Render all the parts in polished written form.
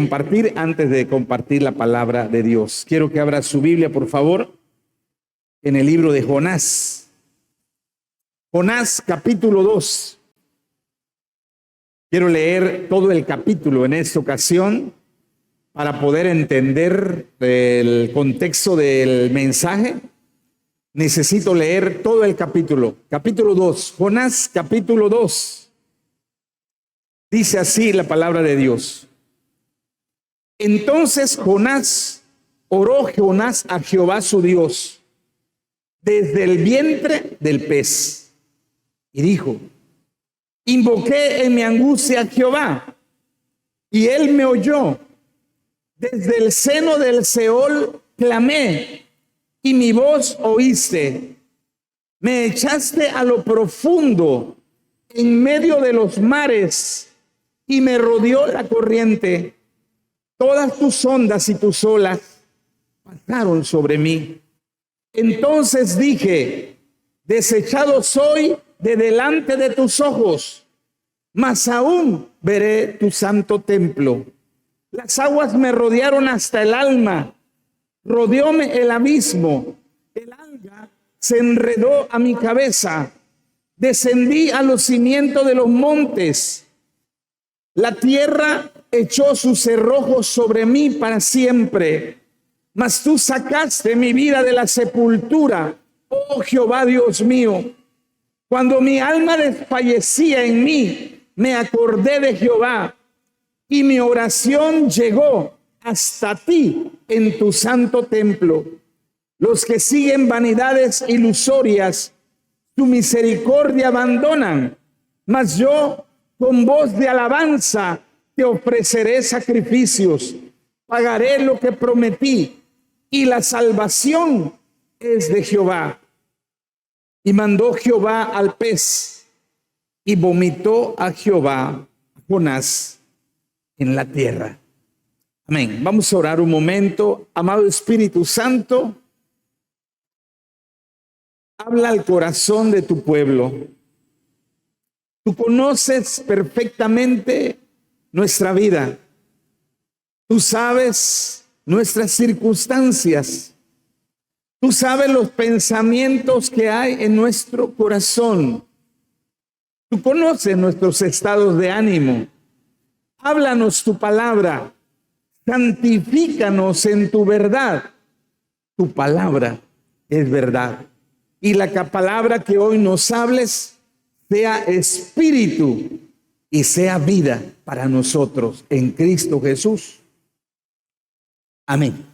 Compartir antes de compartir la palabra de Dios. Quiero que abra su Biblia, por favor, en el libro de Jonás. Jonás, capítulo 2. Quiero leer todo el capítulo en esta ocasión para poder entender el contexto del mensaje. Necesito leer todo el capítulo. Capítulo 2. Jonás, capítulo 2. Dice así la palabra de Dios. Entonces oró Jonás a Jehová su Dios desde el vientre del pez y dijo: invoqué en mi angustia a Jehová y él me oyó. Desde el seno del Seol clamé y mi voz oíste. Me echaste a lo profundo en medio de los mares y me rodeó la corriente. Todas tus ondas y tus olas pasaron sobre mí. Entonces dije: desechado soy de delante de tus ojos, mas aún veré tu santo templo. Las aguas me rodearon hasta el alma, rodeóme el abismo, el alga se enredó a mi cabeza, descendí a los cimientos de los montes. La tierra echó sus cerrojos sobre mí para siempre, mas tú sacaste mi vida de la sepultura, oh Jehová Dios mío. Cuando mi alma desfallecía en mí, me acordé de Jehová, y mi oración llegó hasta ti en tu santo templo. Los que siguen vanidades ilusorias, tu misericordia abandonan, mas yo con voz de alabanza te ofreceré sacrificios, pagaré lo que prometí, y la salvación es de Jehová. Y mandó Jehová al pez, y vomitó a Jehová a Jonás en la tierra. Amén. Vamos a orar un momento. Amado Espíritu Santo, habla al corazón de tu pueblo. Tú conoces perfectamente nuestra vida. Tú sabes nuestras circunstancias. Tú sabes los pensamientos que hay en nuestro corazón. Tú conoces nuestros estados de ánimo. Háblanos tu palabra. Santifícanos en tu verdad. Tu palabra es verdad. Y la palabra que hoy nos hables sea espíritu y sea vida para nosotros en Cristo Jesús. Amén.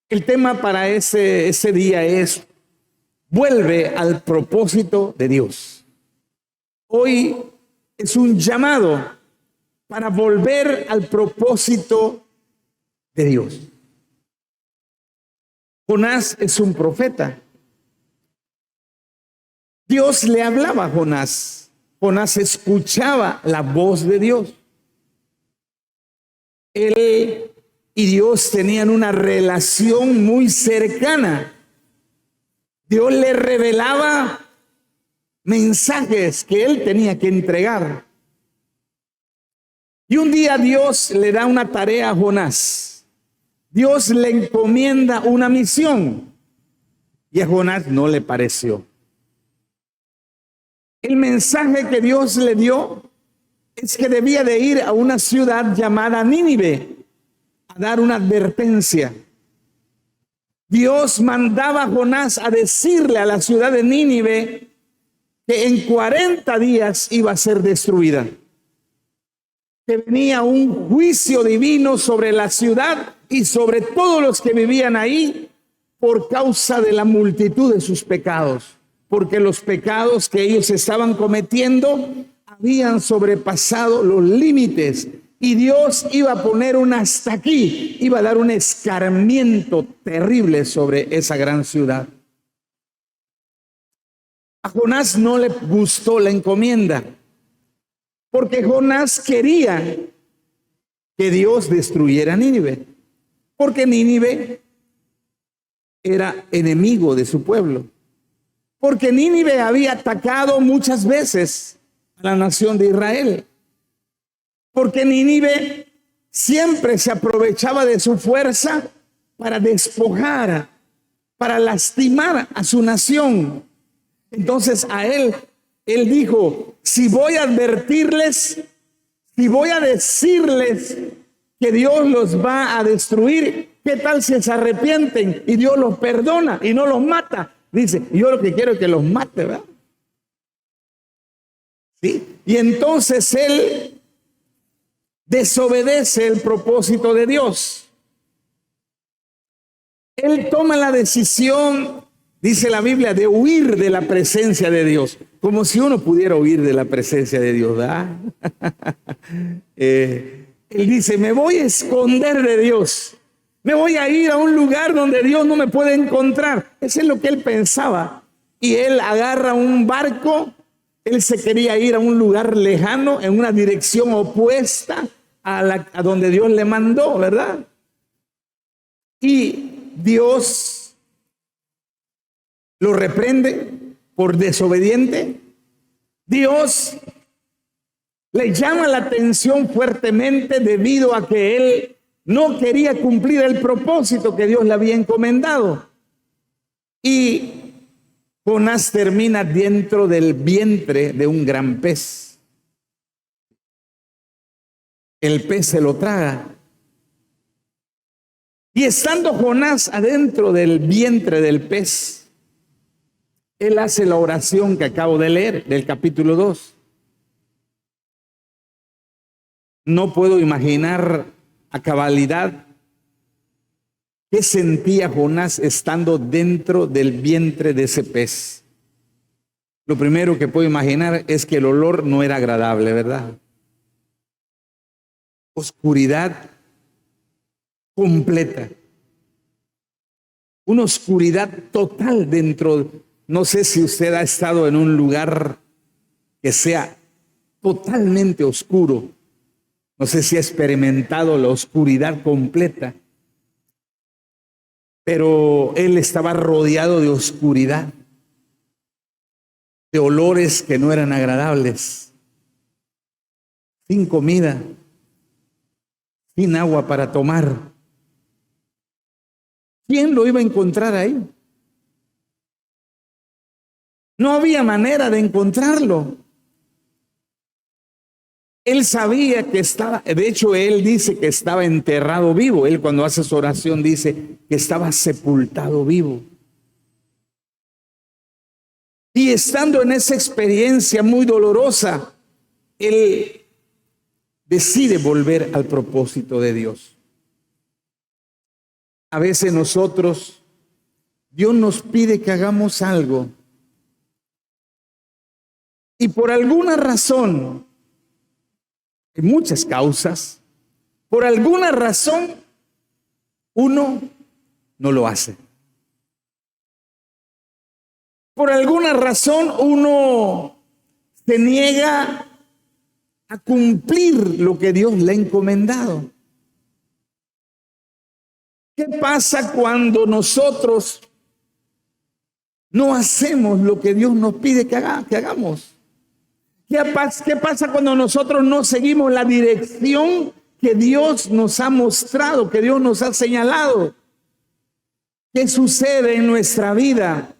El tema para ese día es: vuelve al propósito de Dios. Hoy es un llamado para volver al propósito de Dios. Jonás es un profeta. Dios le hablaba a Jonás. Jonás escuchaba la voz de Dios. Él y Dios tenían una relación muy cercana. Dios le revelaba mensajes que él tenía que entregar. Y un día Dios le da una tarea a Jonás. Dios le encomienda una misión y a Jonás no le pareció. El mensaje que Dios le dio es que debía de ir a una ciudad llamada Nínive a dar una advertencia. Dios mandaba a Jonás a decirle a la ciudad de Nínive que en 40 días iba a ser destruida. Que venía un juicio divino sobre la ciudad y sobre todos los que vivían ahí por causa de la multitud de sus pecados. Porque los pecados que ellos estaban cometiendo habían sobrepasado los límites. Y Dios iba a poner un hasta aquí, iba a dar un escarmiento terrible sobre esa gran ciudad. A Jonás no le gustó la encomienda, porque Jonás quería que Dios destruyera Nínive, porque Nínive era enemigo de su pueblo, porque Nínive había atacado muchas veces a la nación de Israel, porque Nínive siempre se aprovechaba de su fuerza para despojar, para lastimar a su nación. Entonces él dijo, si voy a advertirles, si voy a decirles que Dios los va a destruir, ¿qué tal si se arrepienten y Dios los perdona y no los mata? Dice, yo lo que quiero es que los mate, ¿verdad? ¿Sí? Y entonces él desobedece el propósito de Dios. Él toma la decisión, dice la Biblia, de huir de la presencia de Dios. Como si uno pudiera huir de la presencia de Dios, ¿verdad? Él dice, me voy a esconder de Dios. Me voy a ir a un lugar donde Dios no me puede encontrar. Eso es lo que él pensaba. Y él agarra un barco. Él se quería ir a un lugar lejano, en una dirección opuesta a donde Dios le mandó, ¿verdad? Y Dios lo reprende por desobediente. Dios le llama la atención fuertemente debido a que él no quería cumplir el propósito que Dios le había encomendado. Y Jonás termina dentro del vientre de un gran pez. El pez se lo traga. Y estando Jonás adentro del vientre del pez, él hace la oración que acabo de leer del capítulo 2. No puedo imaginar a cabalidad qué sentía Jonás estando dentro del vientre de ese pez. Lo primero que puedo imaginar es que el olor no era agradable, ¿verdad? Oscuridad completa. Una oscuridad total dentro. No sé si usted ha estado en un lugar que sea totalmente oscuro. No sé si ha experimentado la oscuridad completa. Pero él estaba rodeado de oscuridad, de olores que no eran agradables, sin comida, sin agua para tomar. ¿Quién lo iba a encontrar ahí? No había manera de encontrarlo. Él sabía que estaba, de hecho él dice que estaba enterrado vivo. Él cuando hace su oración dice que estaba sepultado vivo. Y estando en esa experiencia muy dolorosa, él decide volver al propósito de Dios. A veces nosotros, Dios nos pide que hagamos algo. Y por alguna razón, hay muchas causas, por alguna razón, uno no lo hace. Por alguna razón, uno se niega a cumplir lo que Dios le ha encomendado. ¿Qué pasa cuando nosotros no hacemos lo que Dios nos pide que hagamos? ¿Qué pasa cuando nosotros no seguimos la dirección que Dios nos ha mostrado, que Dios nos ha señalado? ¿Qué sucede en nuestra vida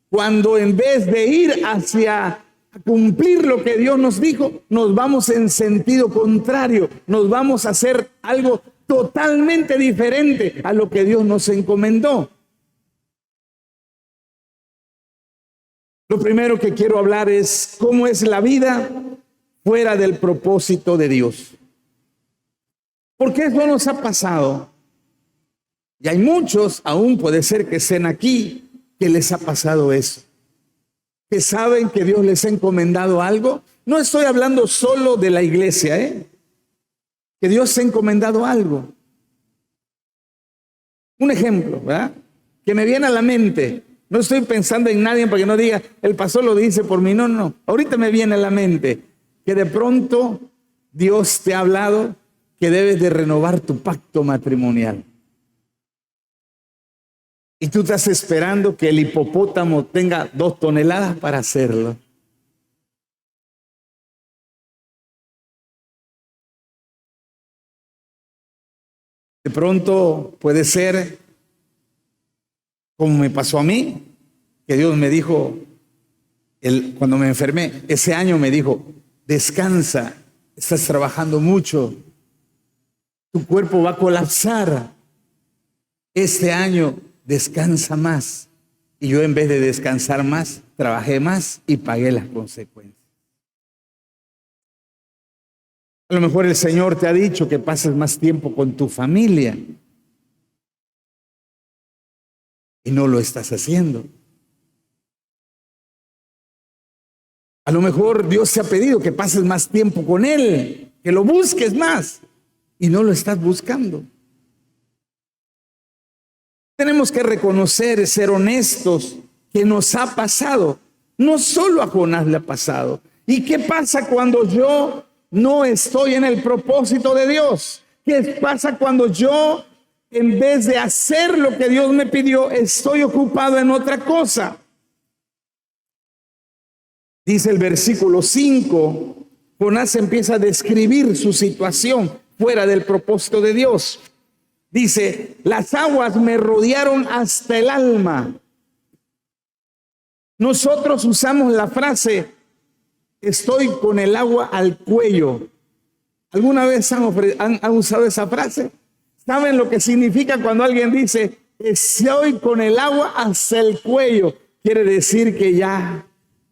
cuando en vez de ir hacia cumplir lo que Dios nos dijo, nos vamos en sentido contrario, nos vamos a hacer algo totalmente diferente a lo que Dios nos encomendó? Lo primero que quiero hablar es cómo es la vida fuera del propósito de Dios. Porque eso nos ha pasado. Y hay muchos, aún puede ser que estén aquí, que les ha pasado eso. Que saben que Dios les ha encomendado algo. No estoy hablando solo de la iglesia, que Dios ha encomendado algo. Un ejemplo, ¿verdad? Que me viene a la mente. No estoy pensando en nadie para que no diga, el pastor lo dice por mí. No, no. Ahorita me viene a la mente que de pronto Dios te ha hablado que debes de renovar tu pacto matrimonial. Y tú estás esperando que el hipopótamo tenga 2 toneladas para hacerlo. De pronto puede ser como me pasó a mí, que Dios me dijo, cuando me enfermé, ese año me dijo, descansa, estás trabajando mucho, tu cuerpo va a colapsar. Este año descansa más. Y yo, en vez de descansar más, trabajé más y pagué las consecuencias. A lo mejor el Señor te ha dicho que pases más tiempo con tu familia y no lo estás haciendo. A lo mejor Dios te ha pedido que pases más tiempo con Él, que lo busques más y no lo estás buscando. Tenemos que reconocer, ser honestos, que nos ha pasado. No solo a Jonás le ha pasado. ¿Y qué pasa cuando yo no estoy en el propósito de Dios? ¿Qué pasa cuando yo, en vez de hacer lo que Dios me pidió, estoy ocupado en otra cosa? Dice el versículo 5, Jonás empieza a describir su situación fuera del propósito de Dios. Dice, las aguas me rodearon hasta el alma. Nosotros usamos la frase, estoy con el agua al cuello. ¿Alguna vez han usado esa frase? ¿Saben lo que significa cuando alguien dice, estoy con el agua hasta el cuello? Quiere decir que ya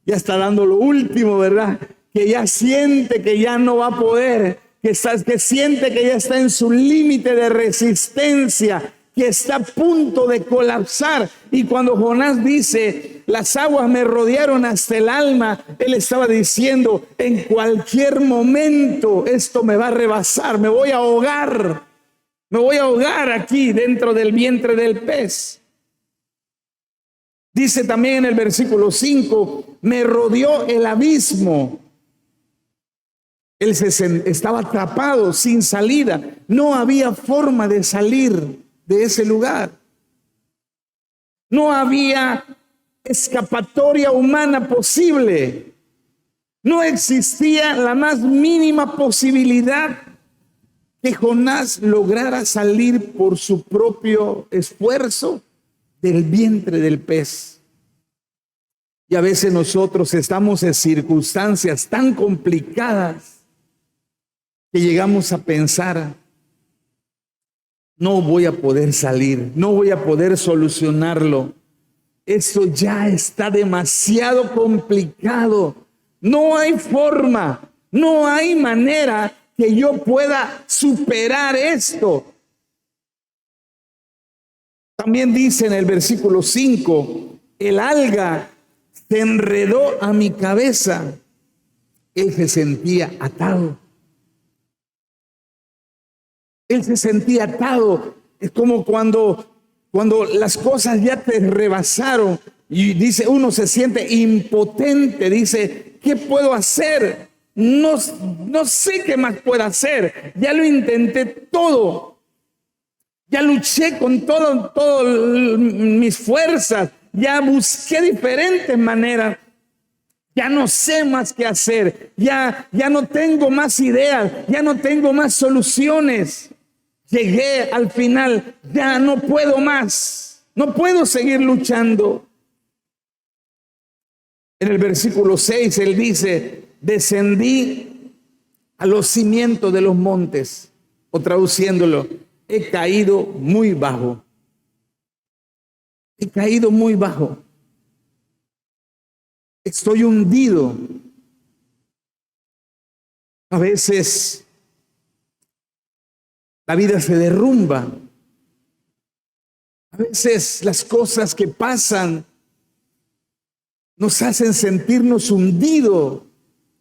está dando lo último, ¿verdad? Que ya siente que ya no va a poder, que siente que ya está en su límite de resistencia, que está a punto de colapsar. Y cuando Jonás dice, las aguas me rodearon hasta el alma, él estaba diciendo, en cualquier momento esto me va a rebasar, me voy a ahogar aquí dentro del vientre del pez. Dice también en el versículo 5, me rodeó el abismo. Él estaba atrapado, sin salida. No había forma de salir de ese lugar. No había escapatoria humana posible. No existía la más mínima posibilidad que Jonás lograra salir por su propio esfuerzo del vientre del pez. Y a veces nosotros estamos en circunstancias tan complicadas que llegamos a pensar, no voy a poder salir, no voy a poder solucionarlo. Esto ya está demasiado complicado. No hay forma, no hay manera que yo pueda superar esto. También dice en el versículo 5, el alga se enredó a mi cabeza. Él se sentía atado. Él se sentía atado. Es como cuando las cosas ya te rebasaron y dice, uno se siente impotente. Dice, ¿qué puedo hacer? No sé qué más puedo hacer. Ya lo intenté todo. Ya luché con todas mis fuerzas. Ya busqué diferentes maneras. Ya no sé más qué hacer. Ya no tengo más ideas. Ya no tengo más soluciones. Llegué al final. Ya no puedo más. No puedo seguir luchando. En el versículo 6 él dice, descendí a los cimientos de los montes. O traduciéndolo, he caído muy bajo. He caído muy bajo. Estoy hundido. A veces la vida se derrumba. A veces las cosas que pasan nos hacen sentirnos hundidos.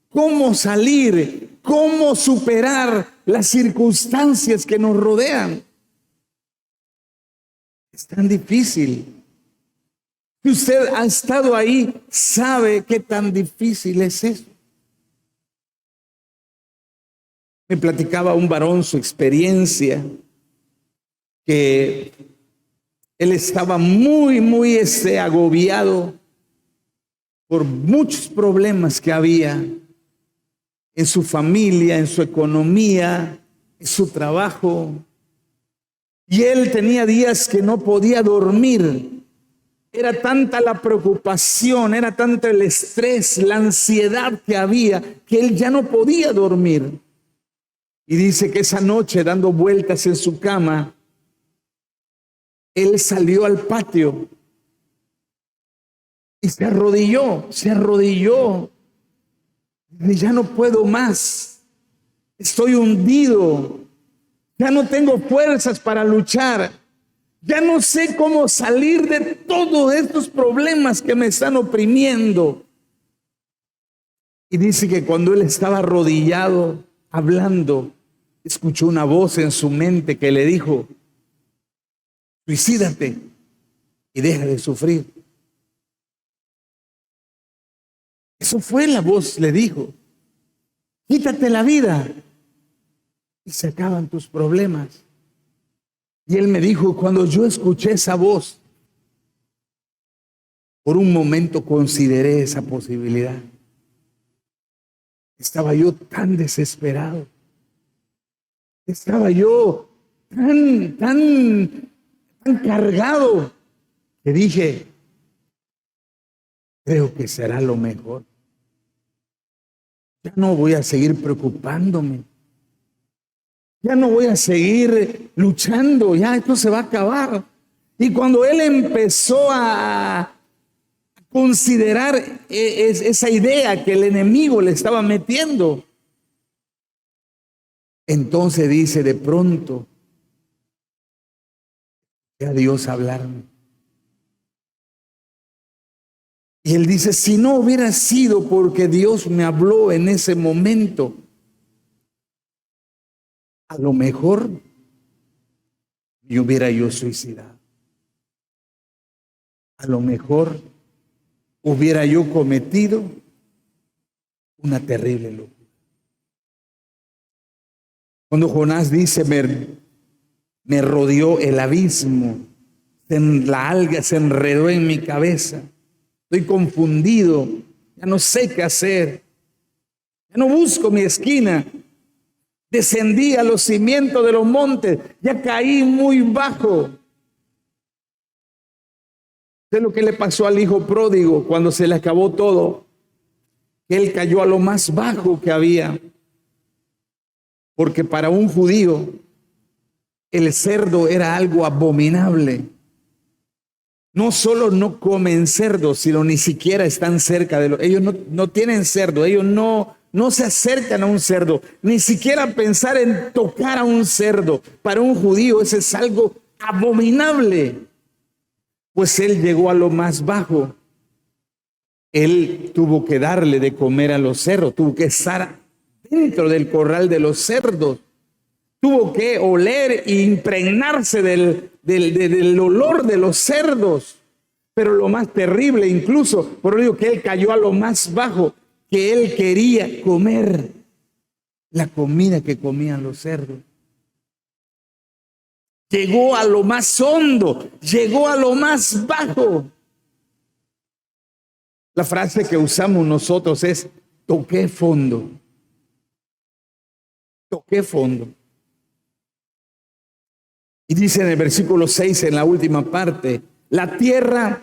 ¿Cómo salir? ¿Cómo superar las circunstancias que nos rodean? Es tan difícil. Si usted ha estado ahí, sabe qué tan difícil es eso. Me platicaba un varón su experiencia, que él estaba muy agobiado por muchos problemas que había en su familia, en su economía, en su trabajo. Y él tenía días que no podía dormir. Era tanta la preocupación, era tanto el estrés, la ansiedad que había, que él ya no podía dormir. Y dice que esa noche, dando vueltas en su cama, él salió al patio y se arrodilló. Y ya no puedo más. Estoy hundido. Ya no tengo fuerzas para luchar. Ya no sé cómo salir de todos estos problemas que me están oprimiendo. Y dice que cuando él estaba arrodillado, hablando, escuchó una voz en su mente que le dijo: suicídate y deja de sufrir. Eso fue la voz, le dijo: quítate la vida y se acaban tus problemas. Y él me dijo, cuando yo escuché esa voz, por un momento consideré esa posibilidad. Estaba yo tan desesperado. Estaba yo tan cargado que dije, creo que será lo mejor. Ya no voy a seguir preocupándome. Ya no voy a seguir luchando. Ya esto se va a acabar. Y cuando él empezó a considerar esa idea que el enemigo le estaba metiendo, entonces dice, de pronto, a Dios hablarme. Y él dice, si no hubiera sido porque Dios me habló en ese momento, a lo mejor me hubiera yo suicidado. A lo mejor hubiera yo cometido una terrible locura. Cuando Jonás dice, me rodeó el abismo, la alga se enredó en mi cabeza, estoy confundido, ya no sé qué hacer, ya no busco mi esquina, descendí a los cimientos de los montes, ya caí muy bajo. Es lo que le pasó al hijo pródigo cuando se le acabó todo. Él cayó a lo más bajo que había. Porque para un judío el cerdo era algo abominable. No solo no comen cerdo, sino ni siquiera están cerca de ellos no tienen cerdo, ellos no se acercan a un cerdo, ni siquiera pensar en tocar a un cerdo. Para un judío eso es algo abominable. Pues él llegó a lo más bajo. Él tuvo que darle de comer a los cerdos, tuvo que estar dentro del corral de los cerdos, tuvo que oler e impregnarse del olor de los cerdos. Pero lo más terrible, incluso, por eso digo que él cayó a lo más bajo, que él quería comer la comida que comían los cerdos. Llegó a lo más hondo, llegó a lo más bajo. La frase que usamos nosotros es, toqué fondo. Toqué fondo. Y dice en el versículo 6, en la última parte, la tierra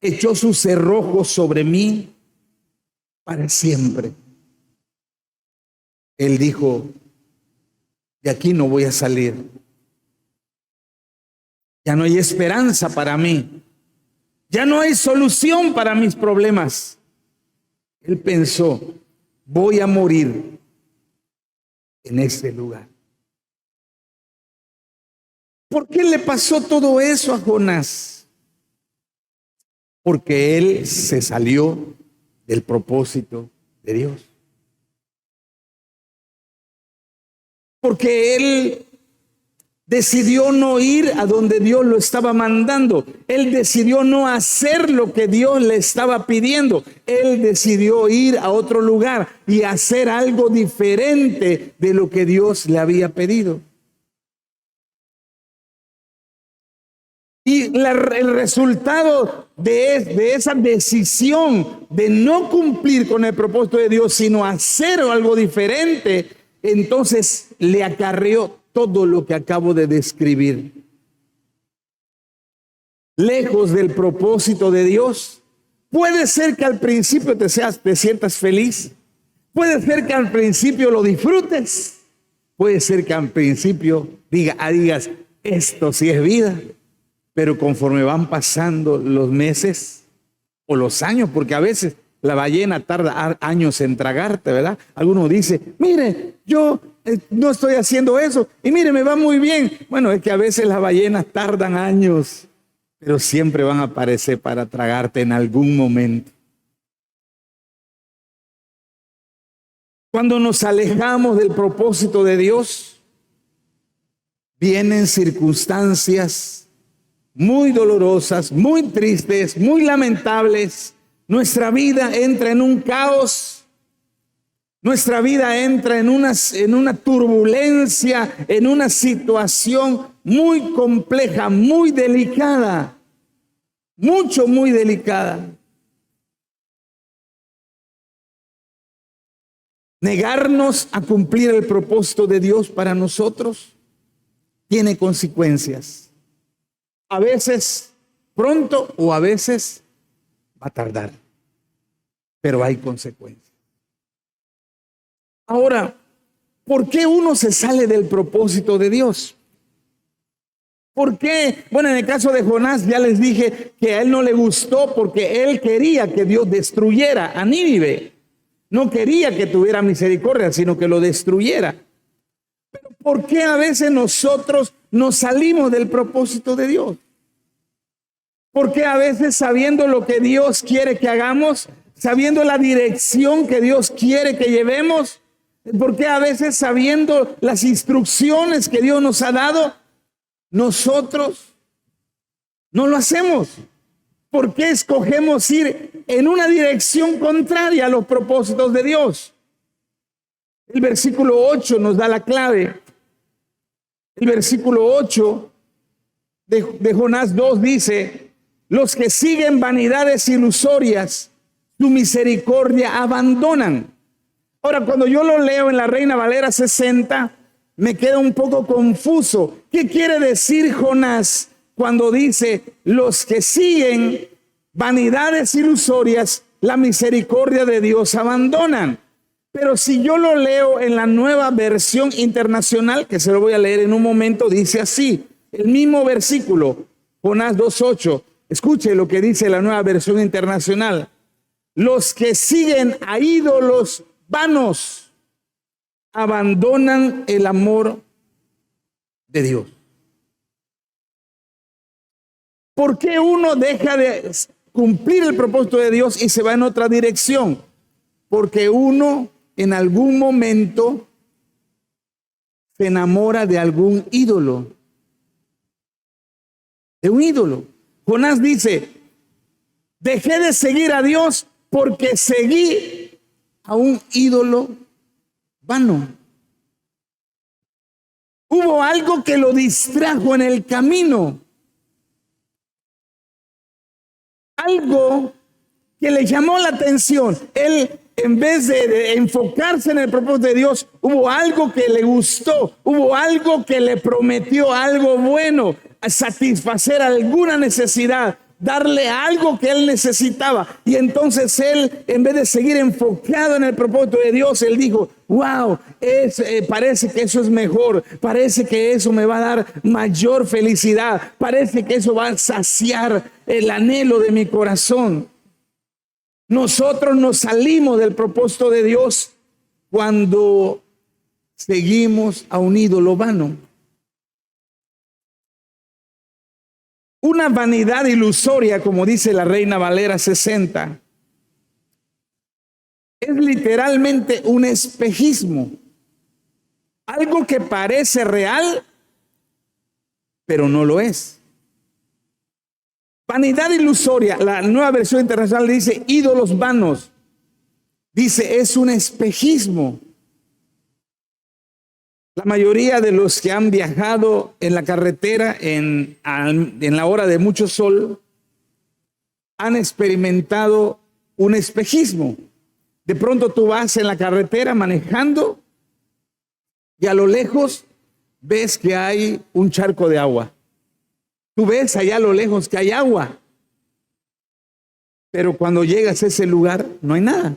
echó sus cerrojos sobre mí para siempre. Él dijo, de aquí no voy a salir. Ya no hay esperanza para mí. Ya no hay solución para mis problemas. Él pensó, voy a morir en este lugar. ¿Por qué le pasó todo eso a Jonás? Porque él se salió del propósito de Dios. Porque él decidió no ir a donde Dios lo estaba mandando. Él decidió no hacer lo que Dios le estaba pidiendo. Él decidió ir a otro lugar y hacer algo diferente de lo que Dios le había pedido. Y el resultado de esa decisión de no cumplir con el propósito de Dios, sino hacer algo diferente, entonces le acarreó todo lo que acabo de describir. Lejos del propósito de Dios, puede ser que al principio te sientas feliz, puede ser que al principio lo disfrutes, puede ser que al principio digas, esto sí es vida, pero conforme van pasando los meses o los años, porque a veces la ballena tarda años en tragarte, ¿verdad? Alguno dice, mire, yo no estoy haciendo eso, y mire, me va muy bien. Bueno, es que a veces las ballenas tardan años, pero siempre van a aparecer para tragarte en algún momento. Cuando nos alejamos del propósito de Dios, vienen circunstancias muy dolorosas, muy tristes, muy lamentables. Nuestra vida entra en un caos. Nuestra vida entra en una turbulencia, en una situación muy compleja, muy delicada, muy delicada. Negarnos a cumplir el propósito de Dios para nosotros tiene consecuencias. A veces pronto o a veces va a tardar, pero hay consecuencias. Ahora, ¿por qué uno se sale del propósito de Dios? ¿Por qué? Bueno, en el caso de Jonás ya les dije que a él no le gustó porque él quería que Dios destruyera a Nínive. No quería que tuviera misericordia, sino que lo destruyera. Pero ¿por qué a veces nosotros nos salimos del propósito de Dios? ¿Por qué a veces, sabiendo lo que Dios quiere que hagamos, sabiendo la dirección que Dios quiere que llevemos, por qué a veces, sabiendo las instrucciones que Dios nos ha dado, nosotros no lo hacemos? ¿Por qué escogemos ir en una dirección contraria a los propósitos de Dios? El versículo 8 nos da la clave. El versículo 8 de Jonás 2 dice: los que siguen vanidades ilusorias, su misericordia abandonan. Ahora, cuando yo lo leo en la Reina Valera 60, me queda un poco confuso. ¿Qué quiere decir Jonás cuando dice los que siguen vanidades ilusorias, la misericordia de Dios abandonan? Pero si yo lo leo en la Nueva Versión Internacional, que se lo voy a leer en un momento, dice así, el mismo versículo, Jonás 2:8. Escuche lo que dice la Nueva Versión Internacional. Los que siguen a ídolos vanos abandonan el amor de Dios. ¿Por qué uno deja de cumplir el propósito de Dios y se va en otra dirección? Porque uno en algún momento se enamora de algún ídolo. De un ídolo. Jonás dice, dejé de seguir a Dios porque seguí a un ídolo vano. Hubo algo que lo distrajo en el camino. Algo que le llamó la atención. Él, en vez de enfocarse en el propósito de Dios, hubo algo que le gustó, hubo algo que le prometió, algo bueno, satisfacer alguna necesidad, darle algo que él necesitaba. Y entonces él, en vez de seguir enfocado en el propósito de Dios, él dijo, wow, parece que eso es mejor, parece que eso me va a dar mayor felicidad, parece que eso va a saciar el anhelo de mi corazón. Nosotros nos salimos del propósito de Dios cuando seguimos a un ídolo vano. Una vanidad ilusoria, como dice la Reina Valera 60, es literalmente un espejismo. Algo que parece real, pero no lo es. Vanidad ilusoria, la Nueva Versión Internacional dice ídolos vanos. Dice, es un espejismo. La mayoría de los que han viajado en la carretera en la hora de mucho sol han experimentado un espejismo. De pronto tú vas en la carretera manejando y a lo lejos ves que hay un charco de agua. Tú ves allá a lo lejos que hay agua. Pero cuando llegas a ese lugar, no hay nada.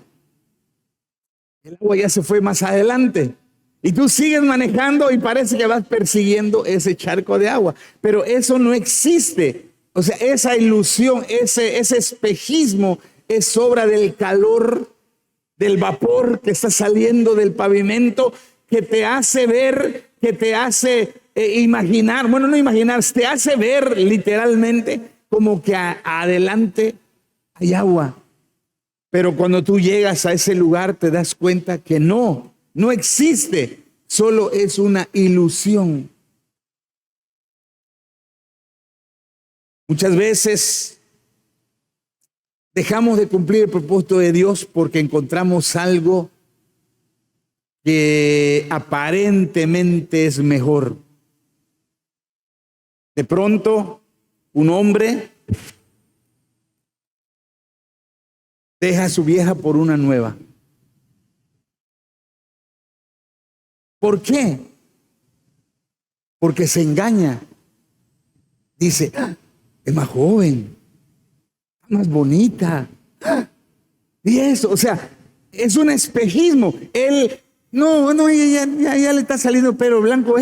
El agua ya se fue más adelante. Y tú sigues manejando y parece que vas persiguiendo ese charco de agua. Pero eso no existe. O sea, esa ilusión, ese espejismo es obra del calor, del vapor que está saliendo del pavimento, que te hace ver, que te hace imaginar, bueno, no imaginar, te hace ver literalmente como que adelante hay agua. Pero cuando tú llegas a ese lugar te das cuenta que no existe, solo es una ilusión. Muchas veces dejamos de cumplir el propósito de Dios porque encontramos algo que aparentemente es mejor. De pronto, un hombre deja a su vieja por una nueva. ¿Por qué? Porque se engaña. Dice, es más joven, más bonita. Y eso, o sea, es un espejismo. Él, ya le está saliendo pelo blanco.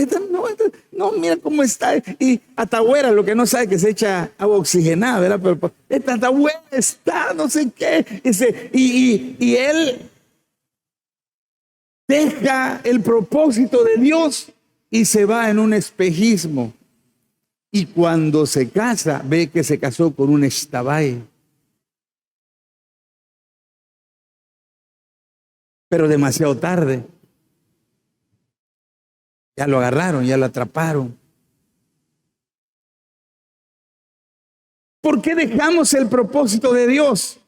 No, mira cómo está. Y Atahuera, lo que no sabe que se echa agua oxigenada, ¿verdad? Pero esta Atahuera está, no sé qué. Y él deja el propósito de Dios y se va en un espejismo. Y cuando se casa, ve que se casó con un estabay. Pero demasiado tarde. Ya lo agarraron, ya lo atraparon. ¿Por qué dejamos el propósito de Dios?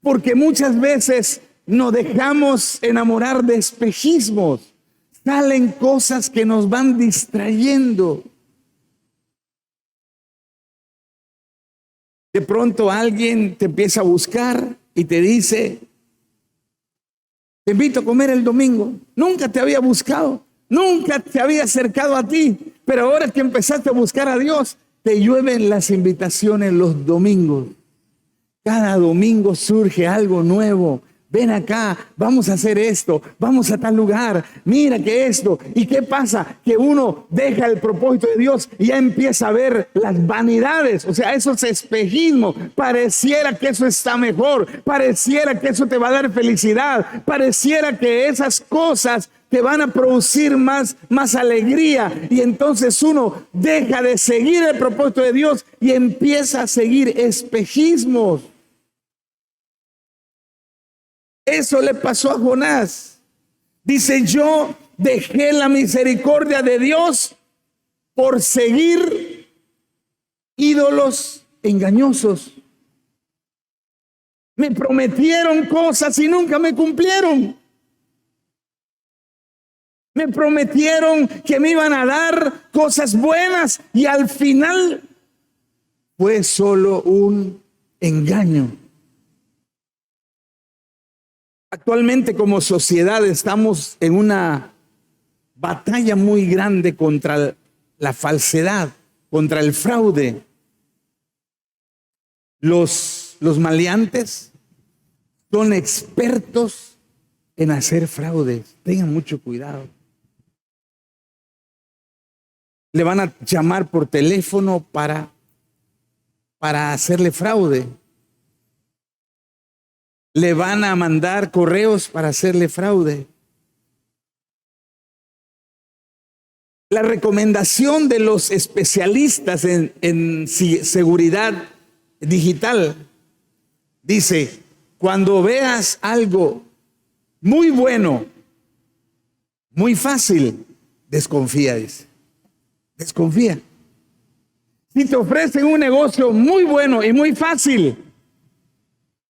Porque muchas veces nos dejamos enamorar de espejismos. Salen cosas que nos van distrayendo. De pronto alguien te empieza a buscar y te dice, te invito a comer el domingo. Nunca te había buscado, nunca te había acercado a ti, pero ahora que empezaste a buscar a Dios, te llueven las invitaciones los domingos. Cada domingo surge algo nuevo. Ven acá, vamos a hacer esto, vamos a tal lugar, mira que esto. ¿Y qué pasa? Que uno deja el propósito de Dios y ya empieza a ver las vanidades, o sea, esos espejismos. Pareciera que eso está mejor, pareciera que eso te va a dar felicidad, pareciera que esas cosas te van a producir más alegría. Y entonces uno deja de seguir el propósito de Dios y empieza a seguir espejismos. Eso le pasó a Jonás. Dice, yo dejé la misericordia de Dios por seguir ídolos engañosos. Me prometieron cosas y nunca me cumplieron. Me prometieron que me iban a dar cosas buenas y al final fue solo un engaño. Actualmente como sociedad estamos en una batalla muy grande contra la falsedad, contra el fraude. Los maleantes son expertos en hacer fraudes. Tengan mucho cuidado. Le van a llamar por teléfono para hacerle fraude. Le van a mandar correos para hacerle fraude. La recomendación de los especialistas en seguridad digital dice, cuando veas algo muy bueno, muy fácil, desconfía, dice. Desconfía. Si te ofrecen un negocio muy bueno y muy fácil,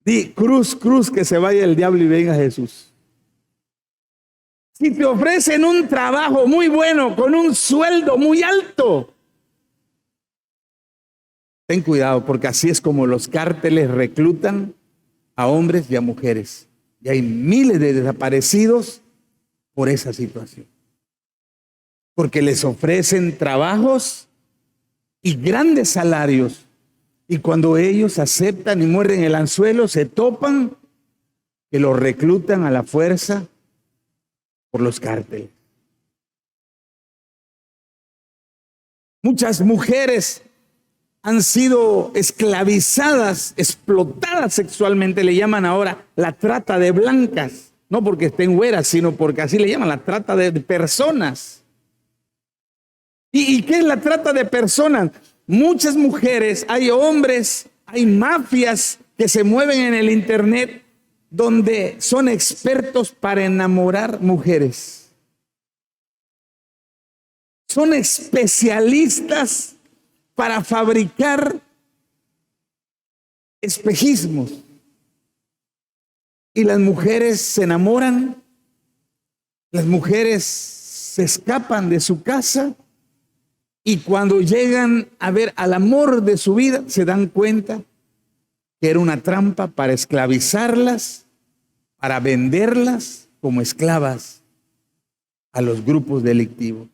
di, cruz, que se vaya el diablo y venga Jesús. Si te ofrecen un trabajo muy bueno, con un sueldo muy alto, ten cuidado, porque así es como los cárteles reclutan a hombres y a mujeres. Y hay miles de desaparecidos por esa situación. porque les ofrecen trabajos y grandes salarios. Y cuando ellos aceptan y muerden el anzuelo, se topan que los reclutan a la fuerza por los cárteles. Muchas mujeres han sido esclavizadas, explotadas sexualmente, le llaman ahora la trata de blancas, no porque estén güeras, sino porque así le llaman la trata de personas. ¿Y qué es la trata de personas? Muchas mujeres, hay hombres, hay mafias que se mueven en el internet donde son expertos para enamorar mujeres. Son especialistas para fabricar espejismos. Y las mujeres se enamoran, las mujeres se escapan de su casa y cuando llegan a ver al amor de su vida se dan cuenta que era una trampa para esclavizarlas, para venderlas como esclavas a los grupos delictivos.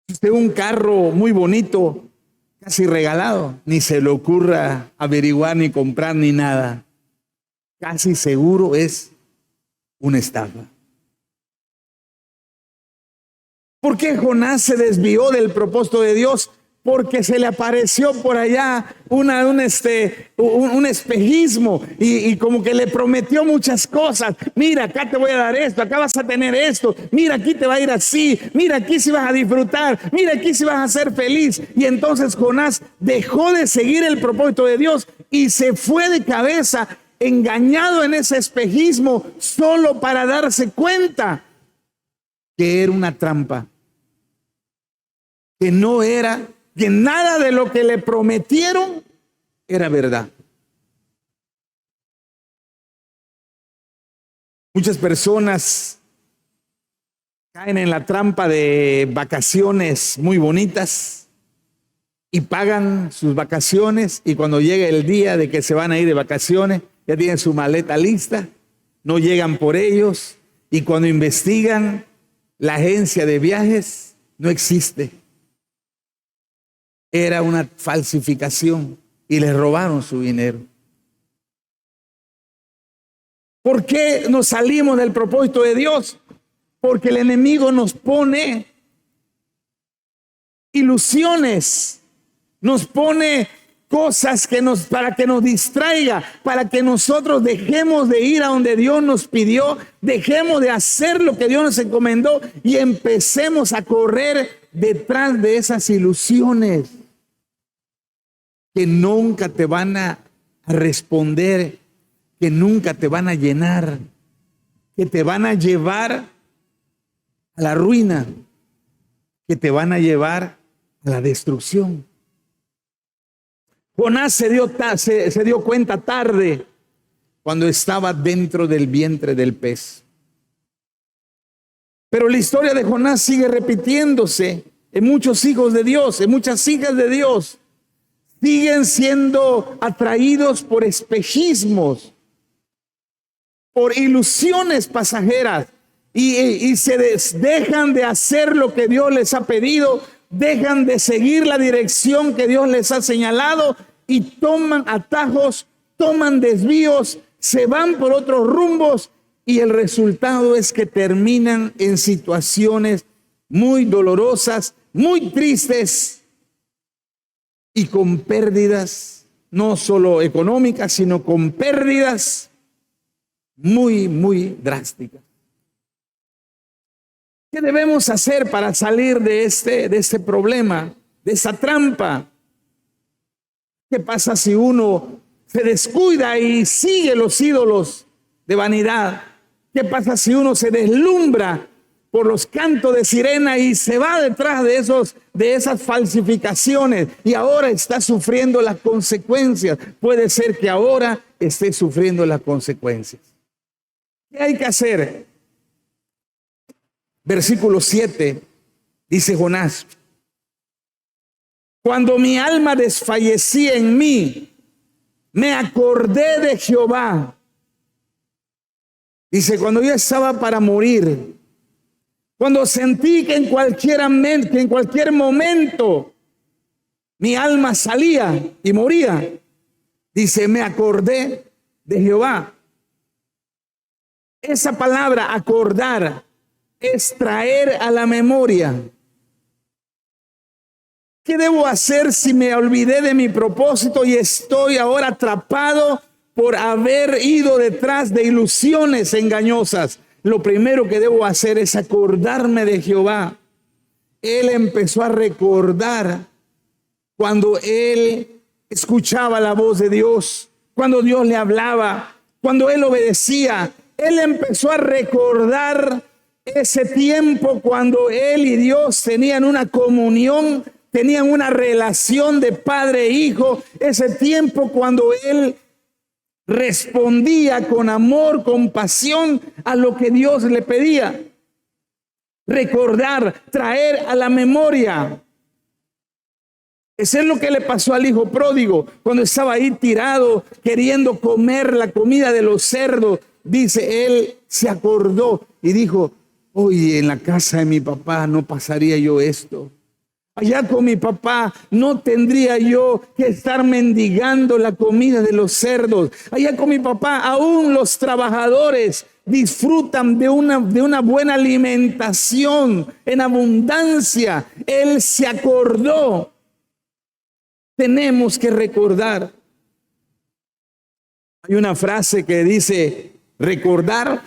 Si usted ve un carro muy bonito, casi regalado, ni se le ocurra averiguar, ni comprar, ni nada. Casi seguro es una estafa. ¿Por qué Jonás se desvió del propósito de Dios? Porque se le apareció por allá un espejismo y como que le prometió muchas cosas. Mira, acá te voy a dar esto, acá vas a tener esto, mira, aquí te va a ir así, mira, aquí sí vas a disfrutar, mira, aquí sí vas a ser feliz. Y entonces Jonás dejó de seguir el propósito de Dios y se fue de cabeza, engañado en ese espejismo, solo para darse cuenta que era una trampa, que no era, que nada de lo que le prometieron era verdad. Muchas personas caen en la trampa de vacaciones muy bonitas y pagan sus vacaciones, y cuando llega el día de que se van a ir de vacaciones, ya tienen su maleta lista, no llegan por ellos, y cuando investigan, la agencia de viajes no existe. Era una falsificación y les robaron su dinero. ¿Por qué nos salimos del propósito de Dios? Porque el enemigo nos pone ilusiones, nos pone cosas para que nos distraiga, para que nosotros dejemos de ir a donde Dios nos pidió, dejemos de hacer lo que Dios nos encomendó y empecemos a correr detrás de esas ilusiones que nunca te van a responder, que nunca te van a llenar, que te van a llevar a la ruina, que te van a llevar a la destrucción. Jonás se dio cuenta tarde, cuando estaba dentro del vientre del pez. Pero la historia de Jonás sigue repitiéndose en muchos hijos de Dios, en muchas hijas de Dios. Siguen siendo atraídos por espejismos, por ilusiones pasajeras y se dejan de hacer lo que Dios les ha pedido, dejan de seguir la dirección que Dios les ha señalado y toman atajos, toman desvíos, se van por otros rumbos y el resultado es que terminan en situaciones muy dolorosas, muy tristes y con pérdidas, no solo económicas, sino con pérdidas muy, muy drásticas. ¿Qué debemos hacer para salir de este problema, de esa trampa? ¿Qué pasa si uno se descuida y sigue los ídolos de vanidad? ¿Qué pasa si uno se deslumbra por los cantos de sirena y se va detrás de esas falsificaciones y ahora está sufriendo las consecuencias? Puede ser que ahora esté sufriendo las consecuencias. ¿Qué hay que hacer? Versículo 7, dice Jonás: cuando mi alma desfallecía en mí, me acordé de Jehová. Dice, cuando yo estaba para morir, cuando sentí que en cualquier momento mi alma salía y moría, dice, me acordé de Jehová. Esa palabra acordar es traer a la memoria. ¿Qué debo hacer si me olvidé de mi propósito y estoy ahora atrapado por haber ido detrás de ilusiones engañosas? Lo primero que debo hacer es acordarme de Jehová. Él empezó a recordar cuando él escuchaba la voz de Dios, cuando Dios le hablaba, cuando él obedecía. Él empezó a recordar ese tiempo cuando él y Dios tenían una comunión, tenían una relación de padre e hijo. Ese tiempo cuando él respondía con amor, con pasión a lo que Dios le pedía. Recordar, traer a la memoria. Eso es lo que le pasó al hijo pródigo cuando estaba ahí tirado queriendo comer la comida de los cerdos. Dice, él se acordó y dijo, oye, en la casa de mi papá no pasaría yo esto. Allá con mi papá no tendría yo que estar mendigando la comida de los cerdos. Allá con mi papá aún los trabajadores disfrutan de una buena alimentación en abundancia. Él se acordó. Tenemos que recordar. Hay una frase que dice, recordar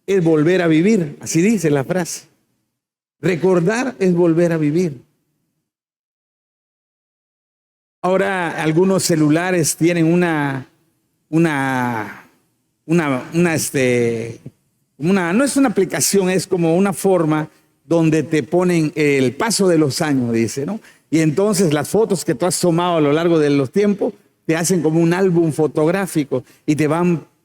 es volver a vivir. Así dice la frase. Recordar es volver a vivir. Ahora algunos celulares tienen no es una aplicación, es como una forma donde te ponen el paso de los años, dice, ¿no? Y entonces las fotos que tú has tomado a lo largo de los tiempos te hacen como un álbum fotográfico y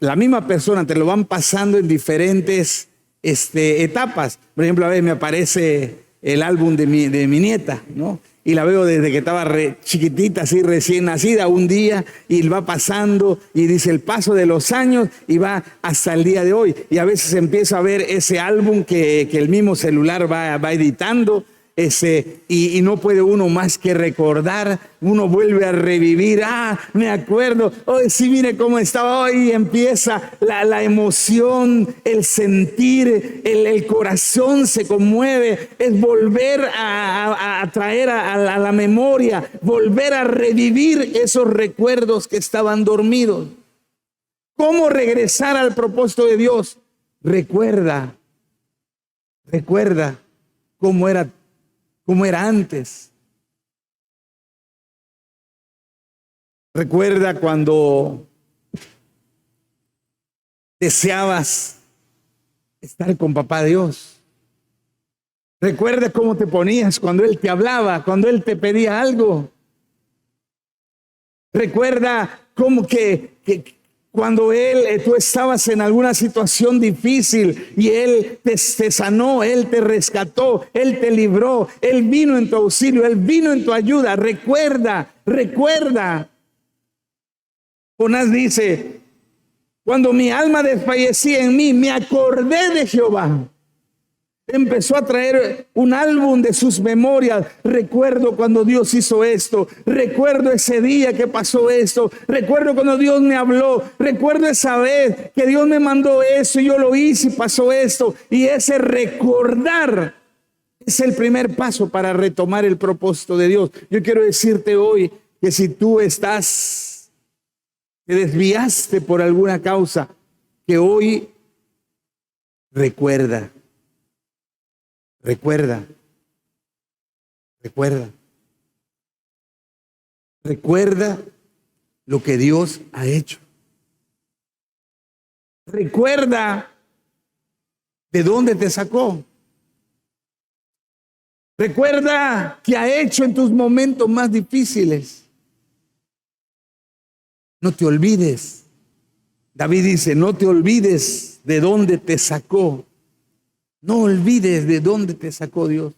la misma persona te lo van pasando en diferentes etapas. Por ejemplo, a veces me aparece el álbum de mi nieta, ¿no? Y la veo desde que estaba chiquitita, así recién nacida, un día, y va pasando, y dice el paso de los años, y va hasta el día de hoy. Y a veces empiezo a ver ese álbum que el mismo celular va editando, y no puede uno más que recordar. Uno vuelve a revivir, me acuerdo, hoy sí, mire cómo estaba hoy, y empieza la emoción, el sentir, el corazón se conmueve. Es volver a traer a la memoria, volver a revivir esos recuerdos que estaban dormidos. ¿Cómo regresar al propósito de Dios? Recuerda cómo era antes. Recuerda cuando deseabas estar con papá Dios. Recuerda cómo te ponías cuando Él te hablaba, cuando Él te pedía algo. Recuerda cómo que cuando tú estabas en alguna situación difícil y Él te sanó, Él te rescató, Él te libró, Él vino en tu auxilio, Él vino en tu ayuda. Recuerda. Jonás dice, cuando mi alma desfallecía en mí, me acordé de Jehová. Empezó a traer un álbum de sus memorias. Recuerdo cuando Dios hizo esto. Recuerdo ese día que pasó esto. Recuerdo cuando Dios me habló. Recuerdo esa vez que Dios me mandó eso y yo lo hice y pasó esto. Y ese recordar es el primer paso para retomar el propósito de Dios. Yo quiero decirte hoy que si tú te desviaste por alguna causa, que hoy recuerda lo que Dios ha hecho. Recuerda de dónde te sacó. Recuerda qué ha hecho en tus momentos más difíciles. No te olvides. David dice, no te olvides de dónde te sacó. No olvides de dónde te sacó Dios.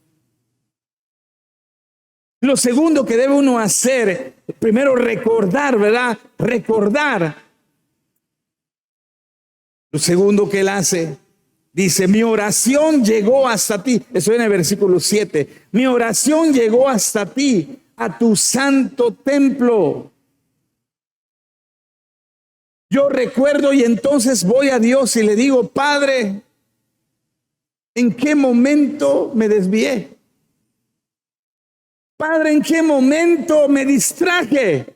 Lo segundo que debe uno hacer, primero recordar, ¿verdad? Recordar. Lo segundo que él hace, dice, mi oración llegó hasta ti. Eso en el versículo 7. Mi oración llegó hasta ti, a tu santo templo. Yo recuerdo y entonces voy a Dios y le digo, Padre, ¿en qué momento me desvié? Padre, ¿en qué momento me distraje?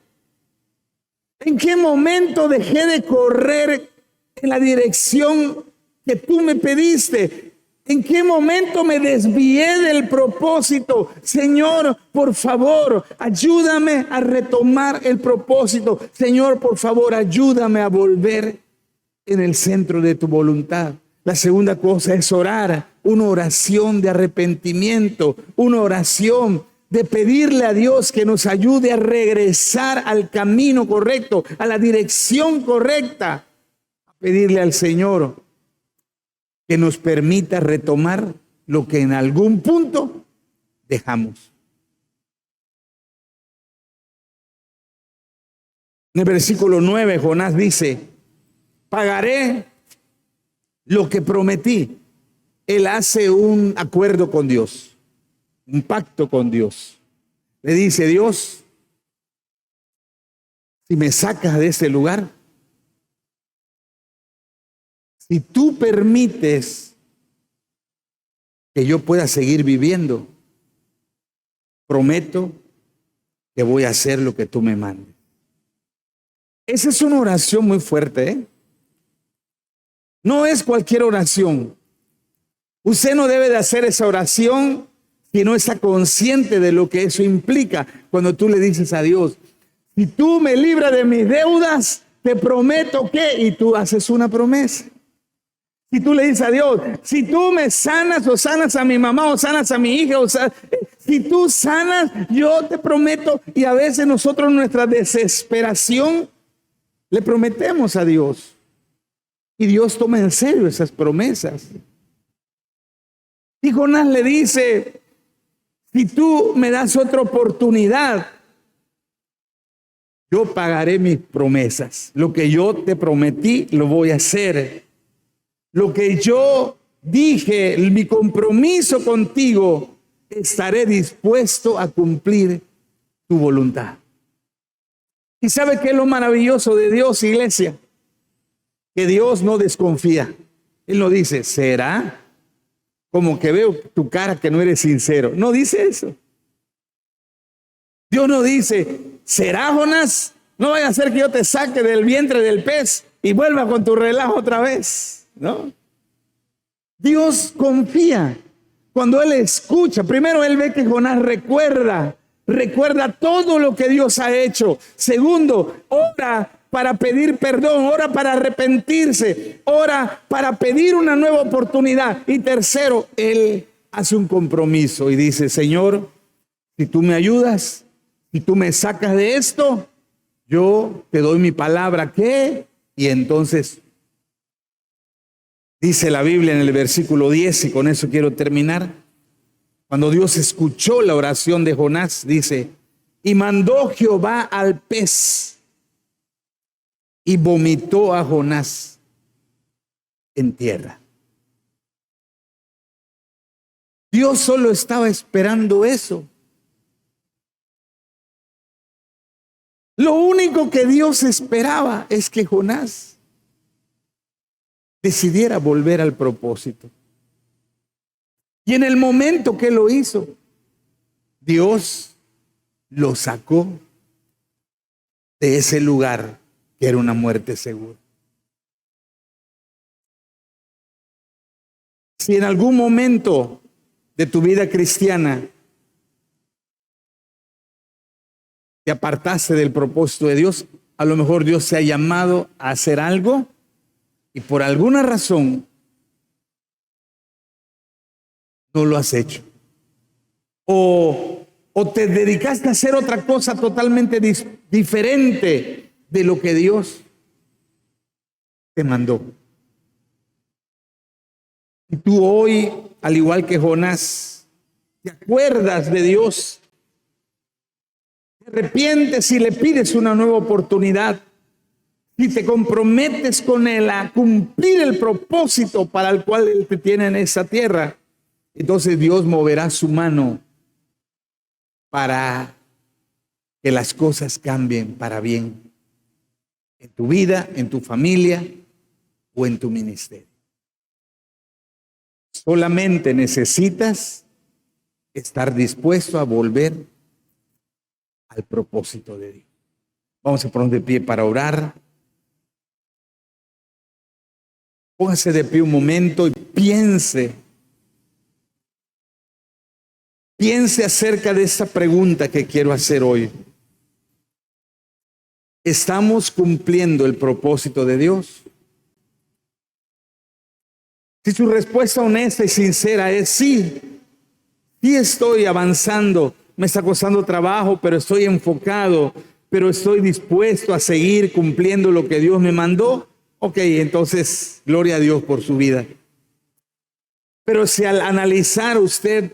¿En qué momento dejé de correr en la dirección que tú me pediste? ¿En qué momento me desvié del propósito? Señor, por favor, ayúdame a retomar el propósito. Señor, por favor, ayúdame a volver en el centro de tu voluntad. La segunda cosa es orar, una oración de arrepentimiento, una oración de pedirle a Dios que nos ayude a regresar al camino correcto, a la dirección correcta. Pedirle al Señor que nos permita retomar lo que en algún punto dejamos. En el versículo 9, Jonás dice, pagaré lo que prometí. Él hace un acuerdo con Dios, un pacto con Dios. Le dice, Dios, si me sacas de ese lugar, si tú permites que yo pueda seguir viviendo, prometo que voy a hacer lo que tú me mandes. Esa es una oración muy fuerte, ¿eh? No es cualquier oración. Usted no debe de hacer esa oración si no está consciente de lo que eso implica. Cuando tú le dices a Dios, si tú me libras de mis deudas, te prometo que, y tú haces una promesa. Si tú le dices a Dios, si tú me sanas o sanas a mi mamá o sanas a mi hija, si tú sanas, yo te prometo. Y a veces nosotros en nuestra desesperación le prometemos a Dios. Y Dios toma en serio esas promesas. Y Jonás le dice, si tú me das otra oportunidad, yo pagaré mis promesas. Lo que yo te prometí, lo voy a hacer. Lo que yo dije, mi compromiso contigo, estaré dispuesto a cumplir tu voluntad. ¿Y sabe qué es lo maravilloso de Dios, iglesia? Que Dios no desconfía. Él no dice, ¿será? Como que veo tu cara que no eres sincero. No dice eso. Dios no dice, ¿será, Jonás? No vaya a ser que yo te saque del vientre del pez y vuelva con tu relajo otra vez. ¿No? Dios confía cuando Él escucha. Primero, Él ve que Jonás recuerda todo lo que Dios ha hecho. Segundo, ora para pedir perdón, ora para arrepentirse, ora para pedir una nueva oportunidad. Y tercero, Él hace un compromiso y dice, Señor, si tú me ayudas, si tú me sacas de esto, yo te doy mi palabra que, y entonces dice la Biblia en el versículo 10, y con eso quiero terminar. Cuando Dios escuchó la oración de Jonás, dice, y mandó Jehová al pez y vomitó a Jonás en tierra. Dios solo estaba esperando eso. Lo único que Dios esperaba es que Jonás decidiera volver al propósito. Y en el momento que lo hizo, Dios lo sacó de ese lugar que era una muerte segura. Si en algún momento de tu vida cristiana te apartaste del propósito de Dios, a lo mejor Dios te ha llamado a hacer algo y por alguna razón no lo has hecho. O te dedicaste a hacer otra cosa totalmente diferente de lo que Dios te mandó. Y tú hoy, al igual que Jonás, te acuerdas de Dios, te arrepientes y le pides una nueva oportunidad. si te comprometes con Él a cumplir el propósito para el cual Él te tiene en esa tierra, entonces Dios moverá su mano para que las cosas cambien para bien en tu vida, en tu familia o en tu ministerio. Solamente necesitas estar dispuesto a volver al propósito de Dios. Vamos a ponernos de pie para orar. Póngase de pie un momento y piense acerca de esta pregunta que quiero hacer hoy. ¿Estamos cumpliendo el propósito de Dios? Si su respuesta honesta y sincera es sí, sí estoy avanzando, me está costando trabajo, pero estoy enfocado, pero estoy dispuesto a seguir cumpliendo lo que Dios me mandó, ok, entonces gloria a Dios por su vida. Pero si al analizar usted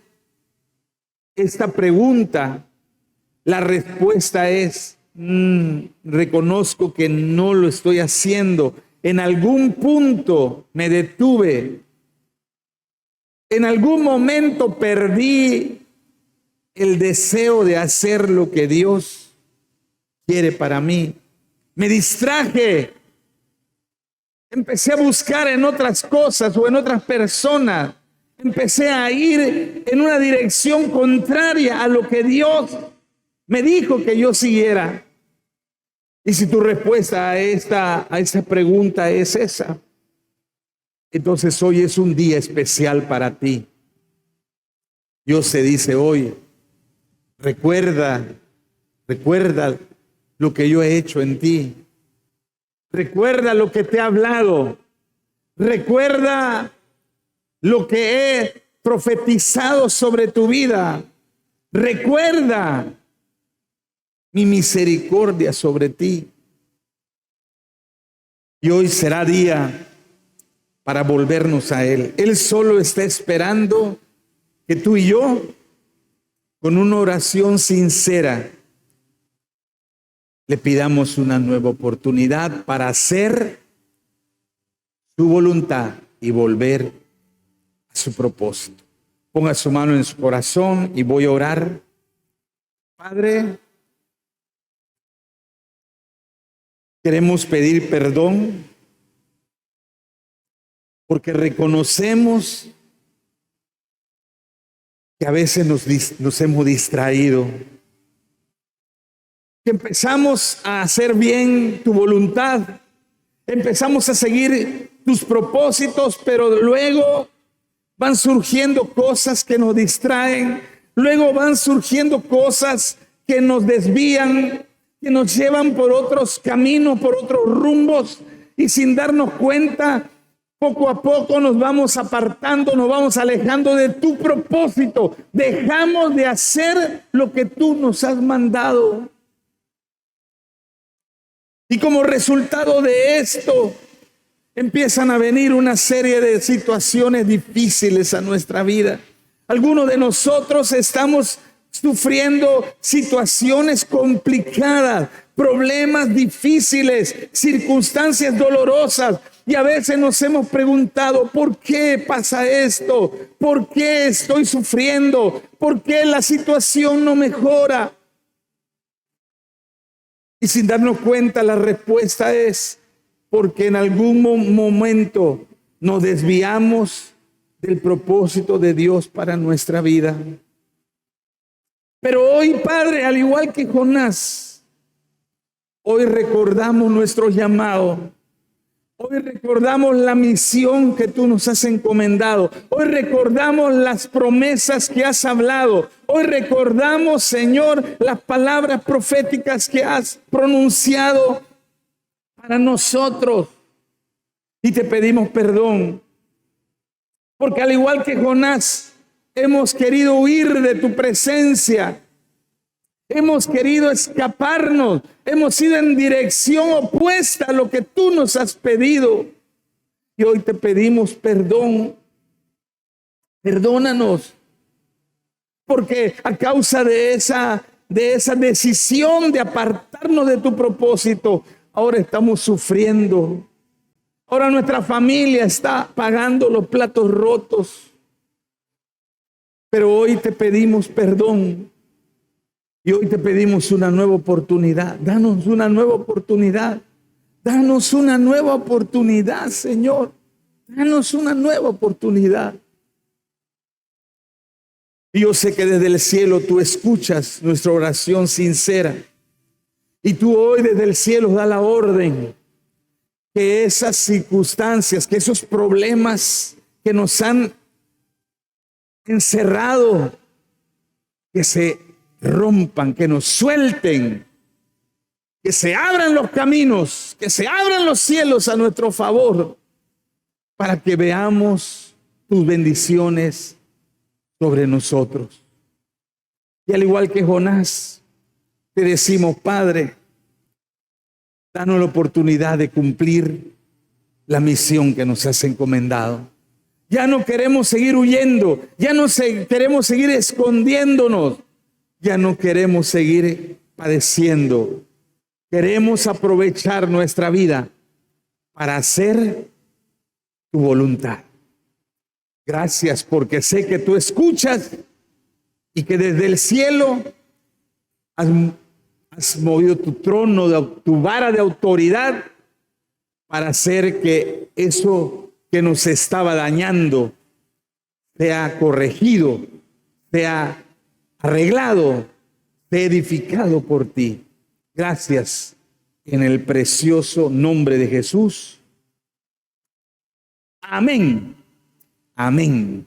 esta pregunta, la respuesta es, reconozco que no lo estoy haciendo. En algún punto me detuve. En algún momento perdí el deseo de hacer lo que Dios quiere para mí. Me distraje. Empecé a buscar en otras cosas o en otras personas. Empecé a ir en una dirección contraria a lo que Dios me dijo que yo siguiera. Y si tu respuesta a esta pregunta es esa, entonces hoy es un día especial para ti. Dios te dice hoy, recuerda lo que yo he hecho en ti. Recuerda lo que te he hablado. Recuerda lo que he profetizado sobre tu vida. Recuerda mi misericordia sobre ti. Y hoy será día para volvernos a Él. Él solo está esperando que tú y yo, con una oración sincera, le pidamos una nueva oportunidad para hacer su voluntad y volver a su propósito. Ponga su mano en su corazón y voy a orar. Padre, queremos pedir perdón porque reconocemos que a veces nos hemos distraído, que empezamos a hacer bien tu voluntad, empezamos a seguir tus propósitos, pero luego van surgiendo cosas que nos distraen, luego van surgiendo cosas que nos desvían, que nos llevan por otros caminos, por otros rumbos, y sin darnos cuenta, poco a poco nos vamos apartando, nos vamos alejando de tu propósito. Dejamos de hacer lo que tú nos has mandado. Y como resultado de esto, empiezan a venir una serie de situaciones difíciles a nuestra vida. Algunos de nosotros estamos sufriendo situaciones complicadas, problemas difíciles, circunstancias dolorosas. Y a veces nos hemos preguntado, ¿por qué pasa esto? ¿Por qué estoy sufriendo? ¿Por qué la situación no mejora? Y sin darnos cuenta, la respuesta es porque en algún momento nos desviamos del propósito de Dios para nuestra vida. Pero hoy, Padre, al igual que Jonás, hoy recordamos nuestro llamado. Hoy recordamos la misión que tú nos has encomendado. Hoy recordamos las promesas que has hablado. Hoy recordamos, Señor, las palabras proféticas que has pronunciado para nosotros. Y te pedimos perdón. Porque al igual que Jonás, hemos querido huir de tu presencia. Hemos querido escaparnos. Hemos ido en dirección opuesta a lo que tú nos has pedido. Y hoy te pedimos perdón. Perdónanos. Porque a causa de esa decisión de apartarnos de tu propósito, ahora estamos sufriendo. Ahora nuestra familia está pagando los platos rotos. Pero hoy te pedimos perdón. Y hoy te pedimos una nueva oportunidad. Danos una nueva oportunidad. Danos una nueva oportunidad, Señor. Danos una nueva oportunidad. Y yo sé que desde el cielo tú escuchas nuestra oración sincera. Y tú hoy desde el cielo das la orden que esas circunstancias, que esos problemas que nos han encerrado, que se rompan, que nos suelten, que se abran los caminos, que se abran los cielos a nuestro favor, para que veamos tus bendiciones sobre nosotros. Y al igual que Jonás, te decimos, Padre, danos la oportunidad de cumplir la misión que nos has encomendado. Ya no queremos seguir huyendo, ya no queremos seguir escondiéndonos, ya no queremos seguir padeciendo. Queremos aprovechar nuestra vida para hacer tu voluntad. Gracias porque sé que tú escuchas y que desde el cielo has movido tu trono, tu vara de autoridad para hacer que eso que nos estaba dañando sea corregido, sea arreglado, sea edificado por ti. Gracias en el precioso nombre de Jesús. Amén. Amén.